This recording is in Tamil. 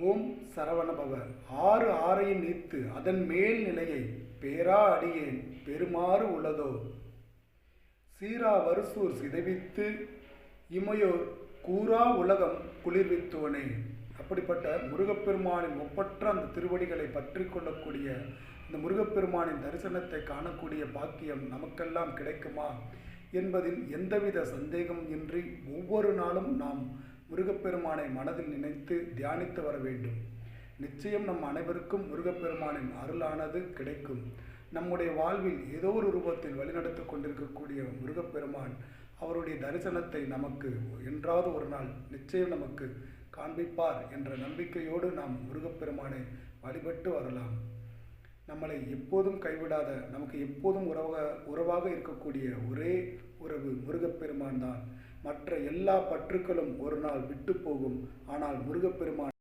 ஓம் சரவணபவ. ஆறு ஆரையும் நீத்து அதன் மேல் நிலையை பேரா அடியேன் பெருமாறு உள்ளதோ. சீரா வருசூர் சிதைவித்து இமையோர் கூறா உலகம் குளிர்வித்துவனே. அப்படிப்பட்ட முருகப்பெருமானின் ஒப்பற்ற அந்த திருவடிகளை பற்றி கொள்ளக்கூடிய இந்த முருகப்பெருமானின் தரிசனத்தை காணக்கூடிய பாக்கியம் நமக்கெல்லாம் கிடைக்குமா என்பதில் எந்தவித சந்தேகம் இன்றி ஒவ்வொரு நாளும் நாம் முருகப்பெருமானை மனதில் நினைத்து தியானித்து வர வேண்டும். நிச்சயம் நம் அனைவருக்கும் முருகப்பெருமானின் அருளானது கிடைக்கும். நம்முடைய வாழ்வில் ஏதோ ஒரு ரூபத்தில் வழிநடத்தி கொண்டிருக்கக்கூடிய முருகப்பெருமான் அவருடைய தரிசனத்தை நமக்கு என்றாவது ஒரு நாள் நிச்சயம் நமக்கு காண்பிப்பார் என்ற நம்பிக்கையோடு நாம் முருகப்பெருமானை வழிபட்டு வரலாம். நம்மளை எப்போதும் கைவிடாத, நமக்கு எப்போதும் உறவாக இருக்கக்கூடிய ஒரே உறவு முருகப்பெருமான் தான். மற்ற எல்லா பற்றுக்களும் ஒரு நாள் விட்டு போகும். ஆனால் முருகப்பெருமான்